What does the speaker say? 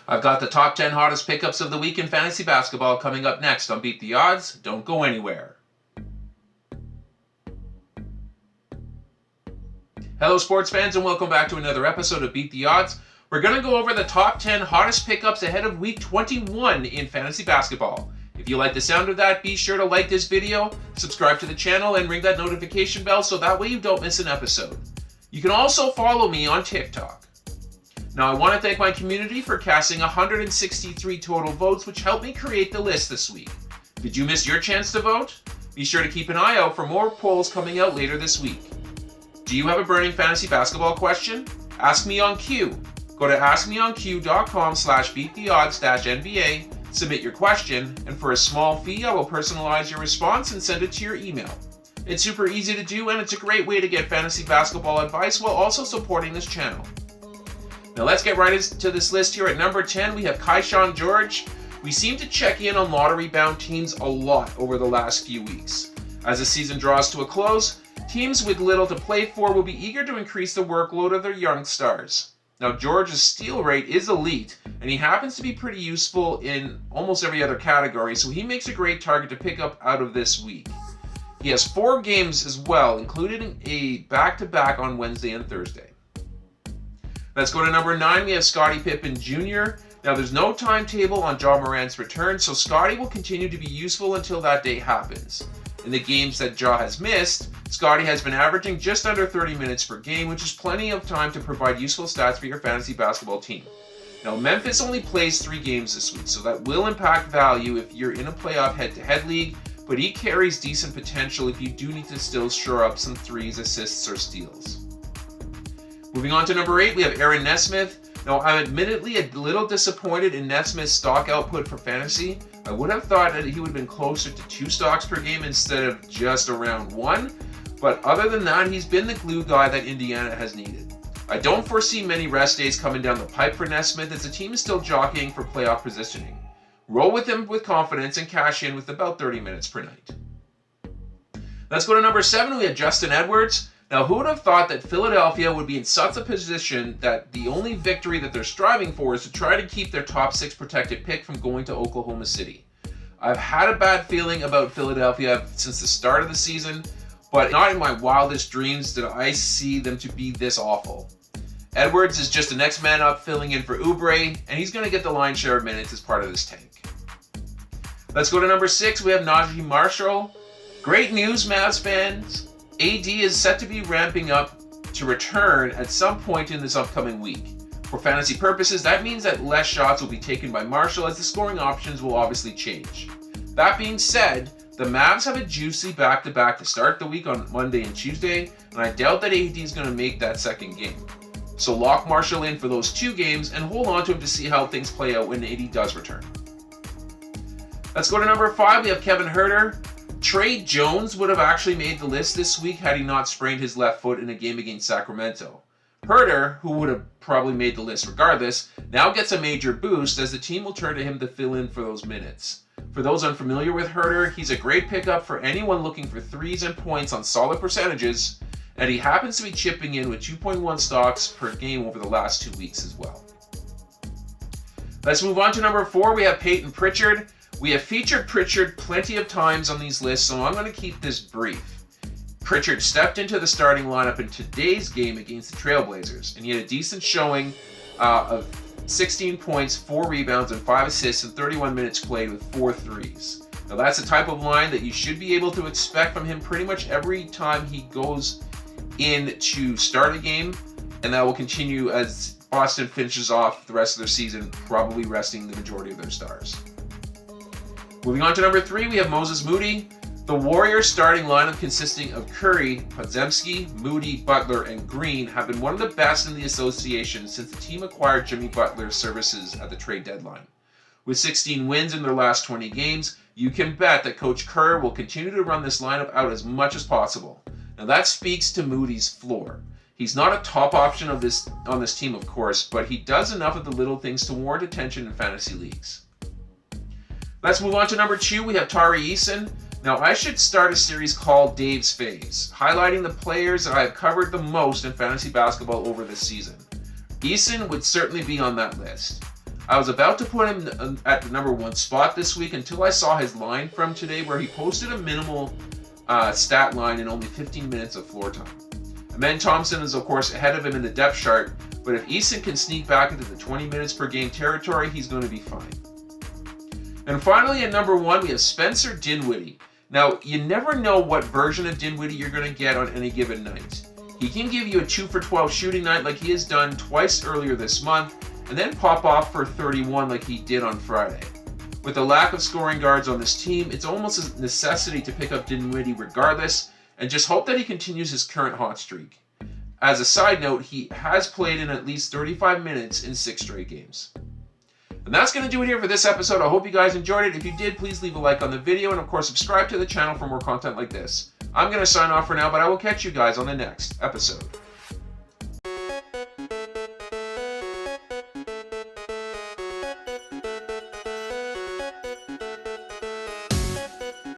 I've got the top 10 hottest pickups of the week in fantasy basketball coming up next on Beat the Odds. Don't go anywhere. Hello sports fans and welcome back to another episode of Beat the Odds. We're going to go over the top 10 hottest pickups ahead of week 21 in fantasy basketball. If you like the sound of that, be sure to like this video, subscribe to the channel, and ring that notification bell so that way you don't miss an episode. You can also follow me on TikTok. Now, I want to thank my community for casting 163 total votes, which helped me create the list this week. Did you miss your chance to vote? Be sure to keep an eye out for more polls coming out later this week. Do you have a burning fantasy basketball question? Ask me on Q. Go to askmeonq.com/beattheodds-NBA, submit your question, and for a small fee, I will personalize your response and send it to your email. It's super easy to do, and it's a great way to get fantasy basketball advice while also supporting this channel. Now let's get right into this list here. At number 10, we have Kaishan George. We seem to check in on lottery-bound teams a lot over the last few weeks. As the season draws to a close, teams with little to play for will be eager to increase the workload of their young stars. Now George's steal rate is elite, and he happens to be pretty useful in almost every other category, so he makes a great target to pick up out of this week. He has 4 games as well, including a back-to-back on Wednesday and Thursday. Let's go to number 9. We have Scottie Pippen Jr. Now, there's no timetable on Ja Morant's return, so Scottie will continue to be useful until that day happens. In the games that Ja has missed, Scottie has been averaging just under 30 minutes per game, which is plenty of time to provide useful stats for your fantasy basketball team. Now, Memphis only plays 3 games this week, so that will impact value if you're in a playoff head-to-head league, but he carries decent potential if you do need to still shore up some threes, assists, or steals. Moving on to number 8, we have Aaron Nesmith. Now, I'm admittedly a little disappointed in Nesmith's stock output for fantasy. I would have thought that he would have been closer to 2 stocks per game instead of just around 1, but other than that, he's been the glue guy that Indiana has needed. I don't foresee many rest days coming down the pipe for Nesmith as the team is still jockeying for playoff positioning. Roll with him with confidence and cash in with about 30 minutes per night. Let's go to number 7. We have Justin Edwards. Now, who would have thought that Philadelphia would be in such a position that the only victory that they're striving for is to try to keep their top 6 protected pick from going to Oklahoma City? I've had a bad feeling about Philadelphia since the start of the season, but not in my wildest dreams did I see them to be this awful. Edwards is just the next man up filling in for Oubre, and he's going to get the lion's share of minutes as part of this tank. Let's go to number 6. We have Najee Marshall. Great news, Mavs fans. AD is set to be ramping up to return at some point in this upcoming week. For fantasy purposes, that means that less shots will be taken by Marshall as the scoring options will obviously change. That being said, the Mavs have a juicy back-to-back to start the week on Monday and Tuesday, and I doubt that AD is going to make that second game. So lock Marshall in for those 2 games and hold on to him to see how things play out when AD does return. Let's go to number 5. We have Kevin Huerter. Trey Jones would have actually made the list this week had he not sprained his left foot in a game against Sacramento. Huerter, who would have probably made the list regardless, now gets a major boost as the team will turn to him to fill in for those minutes. For those unfamiliar with Huerter, he's a great pickup for anyone looking for threes and points on solid percentages, and he happens to be chipping in with 2.1 stocks per game over the last 2 weeks as well. Let's move on to number 4. We have Peyton Pritchard. We have featured Pritchard plenty of times on these lists, so I'm going to keep this brief. Pritchard stepped into the starting lineup in today's game against the Trailblazers, and he had a decent showing of 16 points, 4 rebounds, and 5 assists in 31 minutes played with 4 threes. Now that's the type of line that you should be able to expect from him pretty much every time he goes in to start a game, and that will continue as Boston finishes off the rest of their season, probably resting the majority of their stars. Moving on to number 3, we have Moses Moody. The Warriors starting lineup consisting of Curry, Podziemski, Moody, Butler, and Green have been one of the best in the association since the team acquired Jimmy Butler's services at the trade deadline. With 16 wins in their last 20 games, you can bet that Coach Kerr will continue to run this lineup out as much as possible. Now that speaks to Moody's floor. He's not a top option on this team, of course, but he does enough of the little things to warrant attention in fantasy leagues. Let's move on to number 2. We have Tari Eason. Now, I should start a series called Dave's Faves, highlighting the players that I have covered the most in fantasy basketball over this season. Eason would certainly be on that list. I was about to put him at the number 1 spot this week until I saw his line from today where he posted a minimal stat line in only 15 minutes of floor time. Amen Thompson is of course ahead of him in the depth chart, but if Eason can sneak back into the 20 minutes per game territory, he's going to be fine. And finally at number 1, we have Spencer Dinwiddie. Now, you never know what version of Dinwiddie you're going to get on any given night. He can give you a 2 for 12 shooting night like he has done twice earlier this month, and then pop off for 31 like he did on Friday. With the lack of scoring guards on this team, it's almost a necessity to pick up Dinwiddie regardless, and just hope that he continues his current hot streak. As a side note, he has played in at least 35 minutes in 6 straight games. And that's going to do it here for this episode. I hope you guys enjoyed it. If you did, please leave a like on the video, and of course subscribe to the channel for more content like this. I'm going to sign off for now, but I will catch you guys on the next episode.